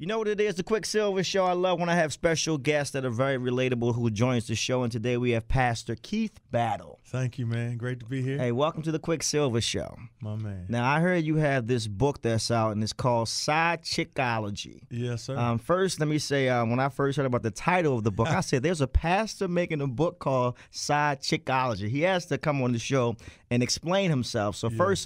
You know what it is, the QuickSilva Show. I love when I have special guests that are very relatable who joins the show. And today we have Pastor Keith Battle. Thank you, man. Great to be here. Hey, welcome to the QuickSilva Show. My man. Now, I heard you have this book that's out, and it's called Chickology. Yes, sir. First, let me say, when I first heard about the title of the book, I said, there's a pastor making a book called Chickology. He has to come on the show and explain himself. So first,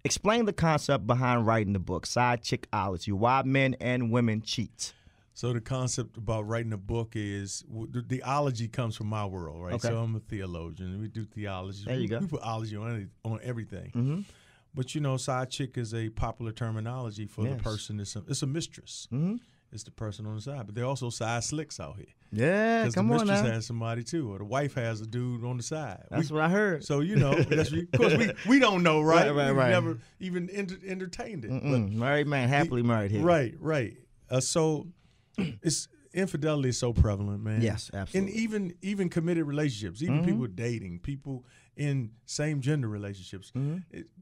explain the concept behind writing the book, Chickology, Why Men and Women Cheat. So the concept about writing a book is, the ology comes from my world, right? Okay. So I'm a theologian. We do theology. There you go. We put ology on everything. Mm-hmm. But, you know, side chick is a popular terminology for the person. It's a mistress. Mm-hmm. It's the person on the side. But there are also side slicks out here. Yeah, come on now. Because the mistress has somebody, too. Or the wife has a dude on the side. That's what I heard. So, you know, of course, we don't know, right? Right. We've never even entertained it. But married man, happily married here. Right. So infidelity is so prevalent, man. Yes, absolutely. And even committed relationships, even people dating, people in same gender relationships,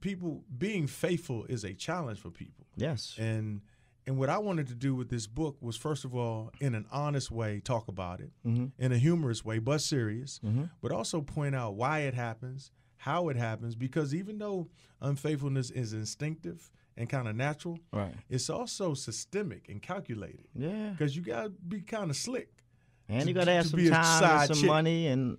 people being faithful is a challenge for people. Yes. And what I wanted to do with this book was, first of all, in an honest way, talk about it, in a humorous way, but serious, but also point out why it happens, how it happens, because even though unfaithfulness is instinctive and kind of natural, right, it's also systemic and calculated. Yeah. Because you got to be kind of slick. And you got to have some time and some money and,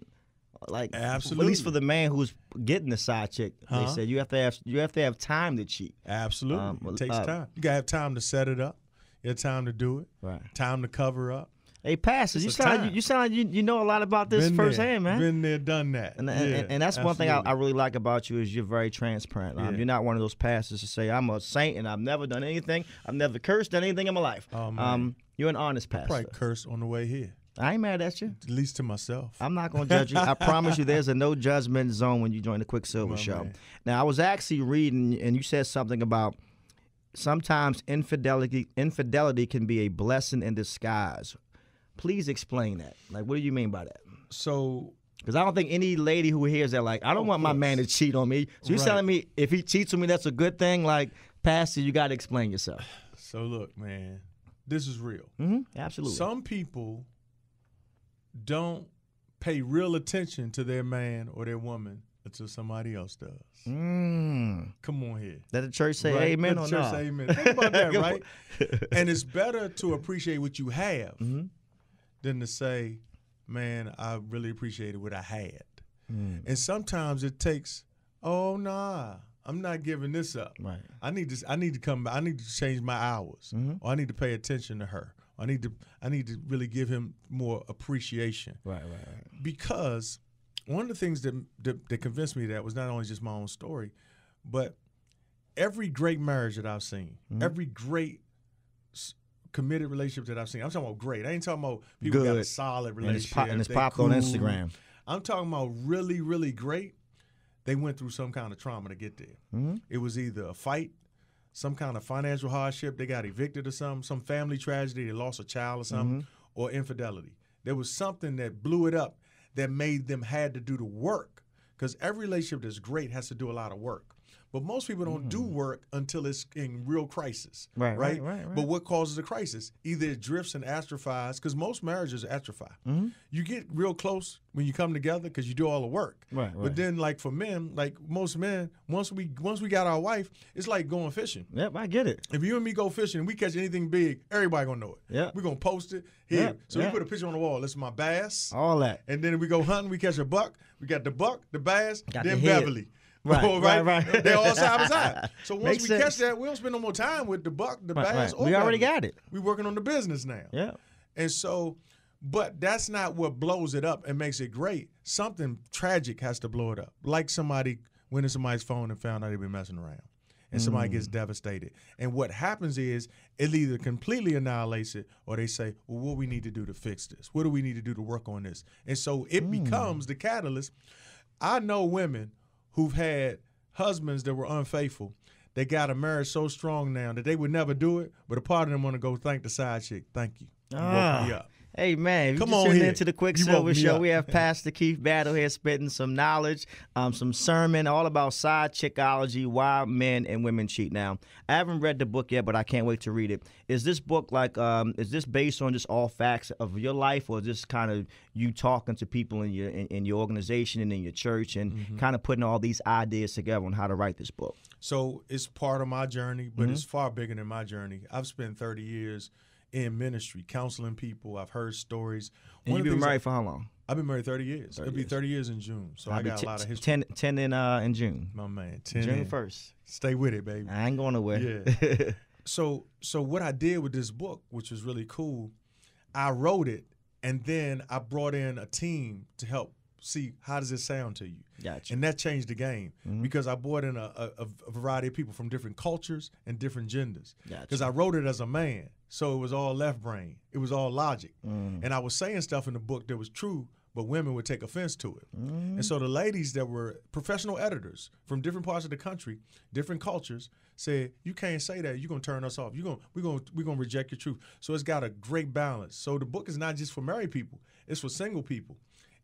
like, absolutely, at least for the man who's getting the side chick, they said you have to have time to cheat. Absolutely. It takes time. You got to have time to set it up. You have time to do it. Right. Time to cover up. Hey, Pastor, you sound like you know a lot about this firsthand, man. Been there, done that. And that's one thing I really like about you is you're very transparent. You're not one of those pastors to say, I'm a saint and I've never done anything. I've never cursed anything in my life. You're an honest pastor. I probably cursed on the way here. I ain't mad at you. At least to myself. I'm not going to judge you. I promise you there's a no judgment zone when you join the QuickSilva Show. Man. Now, I was actually reading, and you said something about sometimes infidelity can be a blessing in disguise. Please explain that. Like, what do you mean by that? So, because I don't think any lady who hears that, like, I don't want my man to cheat on me. So you're telling me if he cheats on me, that's a good thing? Like, Pastor, you got to explain yourself. So look, man, this is real. Absolutely. Some people don't pay real attention to their man or their woman until somebody else does. Come on here. Let the church say amen or not? Let the church say amen. Think about that, right? And it's better to appreciate what you have than to say, man, I really appreciated what I had. And sometimes it takes, oh, nah, I'm not giving this up. Right. I need to change my hours. Or I need to pay attention to her. I need to really give him more appreciation. Right. Because one of the things that convinced me that was not only just my own story, but every great marriage that I've seen, every great committed relationship that I've seen, I'm talking about great. I ain't talking about people who got a solid relationship. And it's popped on Instagram. I'm talking about really, really great. They went through some kind of trauma to get there. It was either a fight, some kind of financial hardship, they got evicted or something, some family tragedy, they lost a child or something, or infidelity. There was something that blew it up that made them had to do the work, because every relationship that's great has to do a lot of work. But most people don't do work until it's in real crisis, right? But what causes a crisis? Either it drifts and atrophies, because most marriages atrophy. You get real close when you come together because you do all the work. But then, like for men, like most men, once we got our wife, it's like going fishing. Yep, I get it. If you and me go fishing and we catch anything big, everybody gonna know it. We're gonna post it here. So we put a picture on the wall. This is my bass. All that. And then we go hunting, we catch a buck. We got the buck, the bass, then the Beverly. Right. They're all side by side. So once Makes we sense. catch that, we don't spend no more time with the buck, the bass, or we already Beverly. got it. We're working on the business now. Yeah. And so, but that's not what blows it up and makes it great. Something tragic has to blow it up. Like somebody went in somebody's phone and found out they've been messing around. And somebody gets devastated. And what happens is it either completely annihilates it or they say, well, what do we need to do to fix this? What do we need to do to work on this? And so it becomes the catalyst. I know women who've had husbands that were unfaithful. They got a marriage so strong now that they would never do it, but a part of them want to go thank the side chick. Thank you. You woke me up. Hey, man, if Come you just on tuned here. into the You woke QuickSilva me Show, up. we have Pastor Keith Battle here spitting some knowledge, some sermon, all about side chickology, why men and women cheat. Now, I haven't read the book yet, but I can't wait to read it. Is this book is this based on just all facts of your life, or is this kind of you talking to people in your organization and in your church and kind of putting all these ideas together on how to write this book? So it's part of my journey, but it's far bigger than my journey. I've spent 30 years in ministry, counseling people. I've heard stories. And you've been married for how long? I've been married 30 years. It'll be 30 years in June, so I got a lot of history. 10 in June. My man, 10 June in. 1st. Stay with it, baby. I ain't going away. Yeah. So what I did with this book, which was really cool, I wrote it, and then I brought in a team to help see how does it sound to you. Gotcha. And that changed the game because I brought in a variety of people from different cultures and different genders. Because I wrote it as a man, so it was all left brain. It was all logic. And I was saying stuff in the book that was true, but women would take offense to it. And so the ladies that were professional editors from different parts of the country, different cultures, said, you can't say that. You're going to turn us off. We're going to reject your truth. So it's got a great balance. So the book is not just for married people. It's for single people.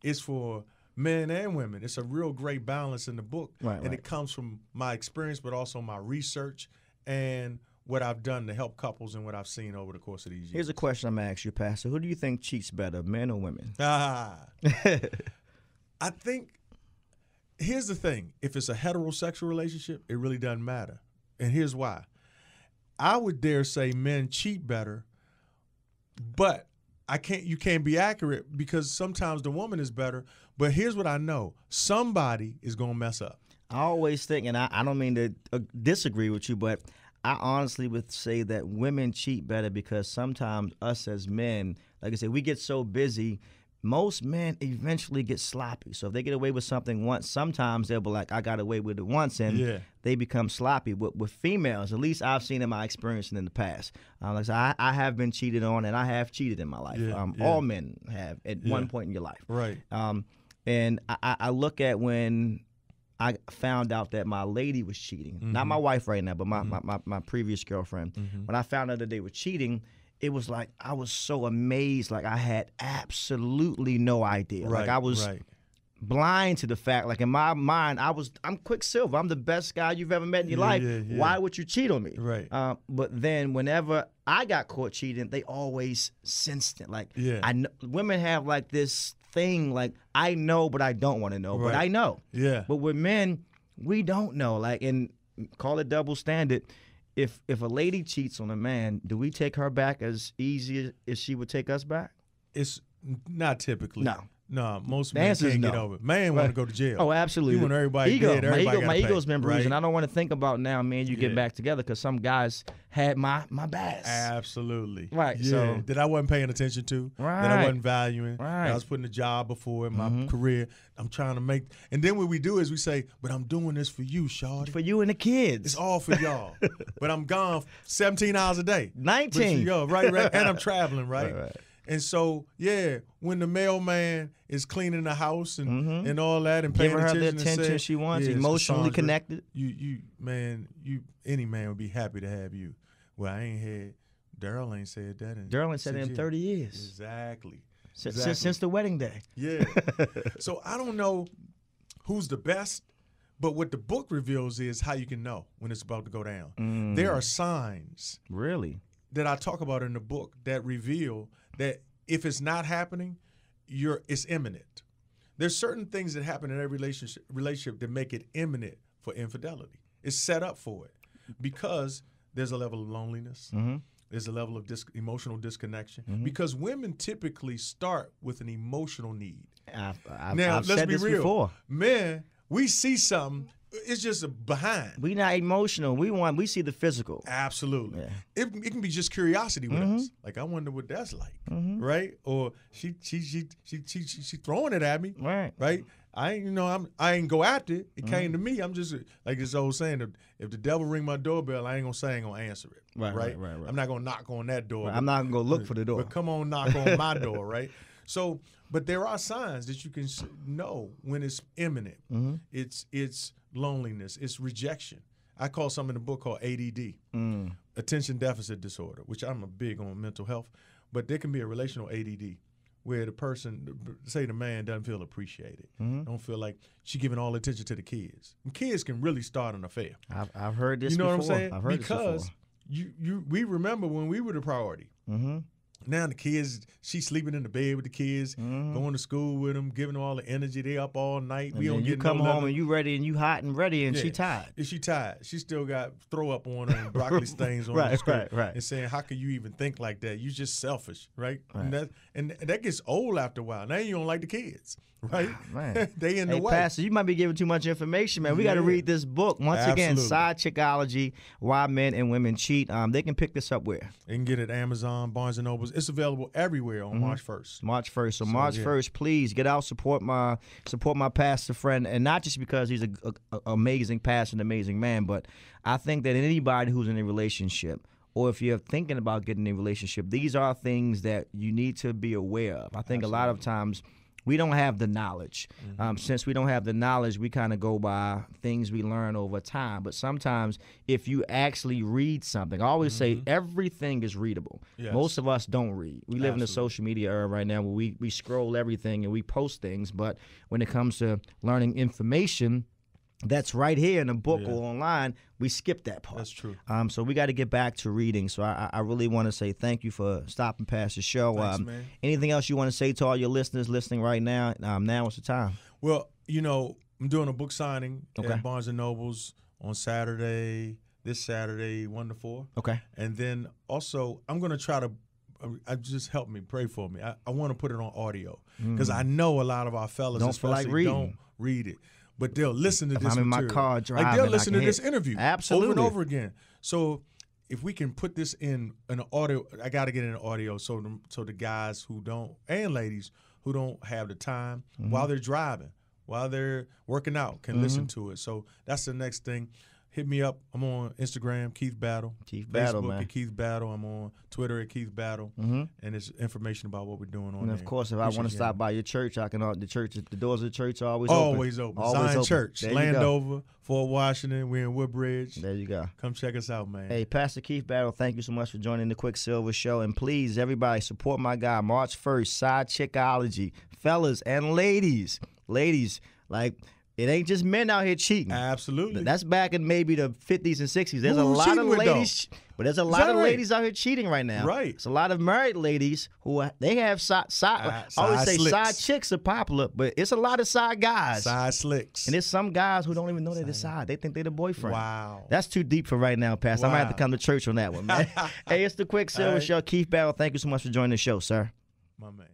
It's for men and women. It's a real great balance in the book. And it comes from my experience, but also my research and what I've done to help couples and what I've seen over the course of these years. Here's a question I'm going to ask you, Pastor. Who do you think cheats better, men or women? I think, here's the thing. If it's a heterosexual relationship, it really doesn't matter. And here's why. I would dare say men cheat better, but you can't be accurate because sometimes the woman is better. But here's what I know. Somebody is going to mess up. I always think, and I don't mean to disagree with you, but I honestly would say that women cheat better because sometimes us as men, like I said, we get so busy. Most men eventually get sloppy. So if they get away with something once, sometimes they'll be like, I got away with it once, and they become sloppy. But with females, at least I've seen in my experience and in the past, like I said, I have been cheated on, and I have cheated in my life. All men have at one point in your life. Right. And I look at when I found out that my lady was cheating, not my wife right now, but my previous girlfriend. When I found out that they were cheating, it was like I was so amazed. Like I had absolutely no idea. Like I was blind to the fact. Like in my mind, I'm QuickSilva. I'm the best guy you've ever met in your life. Why would you cheat on me? Right. But then whenever I got caught cheating, they always sensed it. Like I know, women have like this thing. Like I know, but I don't want to know. But I know. Yeah. But with men, we don't know. Like and call it double standard. If a lady cheats on a man, do we take her back as easy as she would take us back? It's not typically. No, most the men answer can't is get over it. Man want to go to jail. Oh, absolutely. You want everybody dead, everybody my ego's been bruised, right? and I don't want to think about now, man, you get back together because some guys had my bass. Absolutely. Right. Yeah. So that I wasn't paying attention to, that I wasn't valuing, that I was putting a job before in my career. I'm trying to make, and then what we do is we say, but I'm doing this for you, shawty. For you and the kids. It's all for y'all. But I'm gone 17 hours a day. 19. Right. And I'm traveling, right? And so, when the mailman is cleaning the house and all that and paying giving her the attention attention she wants, emotionally connected. Any man would be happy to have you. Well, I ain't had, Daryl ain't said that. Daryl ain't said it in 30 years. Exactly. Since the wedding day. Yeah. So I don't know who's the best, but what the book reveals is how you can know when it's about to go down. There are signs. Really? That I talk about in the book that reveal that if it's not happening, it's imminent. There's certain things that happen in every relationship that make it imminent for infidelity. It's set up for it because there's a level of loneliness. There's a level of emotional disconnection because women typically start with an emotional need. I've said this before. Men, we see something. It's just a behind. We not emotional. We see the physical. Absolutely. Yeah. It can be just curiosity with us. Like I wonder what that's like, right? Or she throwing it at me, right? I ain't go after it. It came to me. I'm just like this old saying: if the devil ring my doorbell, I ain't gonna say I ain't gonna answer it. Right. I'm not gonna knock on that door. I'm not gonna go look for the door. But come on, knock on my door, right? So, but there are signs that you can know when it's imminent. It's loneliness. It's rejection. I call something in the book called ADD, attention deficit disorder, which I'm a big on mental health. But there can be a relational ADD where the person, say the man, doesn't feel appreciated. Don't feel like she giving all attention to the kids. And kids can really start an affair. I've heard this before. You know what I'm saying? I've heard because this before. we remember when we were the priority. Now the kids, she's sleeping in the bed with the kids, going to school with them, giving them all the energy. They up all night. And we don't get. You come home and you ready and you hot and ready and she tired. Is she tired? She still got throw up on her and broccoli stains on her skirt. Right. And saying, how can you even think like that? You just selfish, right? And that gets old after a while. Now you don't like the kids, right? Man. They in the way. Pastor, you might be giving too much information, man. We got to read this book once again. Sidechology: Why Men and Women Cheat. They can pick this up where? They can get it at Amazon, Barnes and Nobles. It's available everywhere on March 1st. March 1st. So March 1st, please get out, support my pastor friend, and not just because he's an amazing pastor, an amazing man, but I think that anybody who's in a relationship, or if you're thinking about getting in a relationship, these are things that you need to be aware of. I think a lot of times we don't have the knowledge. Since we don't have the knowledge, we kind of go by things we learn over time. But sometimes if you actually read something, I always say everything is readable. Yes. Most of us don't read. We live in the social media era right now where we scroll everything and we post things. But when it comes to learning information that's right here in a book or online, we skip that part. That's true. So we got to get back to reading. So I really want to say thank you for stopping past the show. Thanks, man. Anything else you want to say to all your listeners listening right now? Now is the time. Well, I'm doing a book signing at Barnes & Nobles on this Saturday, 1 to 4. Okay. And then also I'm going to try to just help me, pray for me. I want to put it on audio because I know a lot of our fellas don't feel like reading. Don't read it. But they'll listen to this I'm material. in my car driving, like they'll listen to this interview over and over again. So if we can put this in an audio, I got to get in an audio so the guys who don't, and ladies who don't have the time while they're driving, while they're working out, can listen to it. So that's the next thing. Hit me up. I'm on Instagram, Keith Battle. Battle, Facebook man. at Keith Battle. I'm on Twitter at Keith Battle. And it's information about what we're doing on there. And of course, if I want to stop by your church, I can. The doors of the church are always open. Zion Church, Landover, Fort Washington. We're in Woodbridge. There you go. Come check us out, man. Hey, Pastor Keith Battle, thank you so much for joining the QuickSilva Show. And please, everybody, support my guy, March 1st, Sidechology. Fellas and ladies, like, it ain't just men out here cheating. Absolutely. That's back in maybe the 50s and 60s. There's a lot of ladies, but there's a lot of ladies out here cheating right now. Right. It's a lot of married ladies who they have I always say slicks. Side chicks are popular, but it's a lot of side guys. Side slicks. And there's some guys who don't even know they're the side. They think they're the boyfriend. Wow. That's too deep for right now, Pastor. I might have to come to church on that one, man. Hey, it's the QuickSilva Show. Keith Battle, thank you so much for joining the show, sir. My man.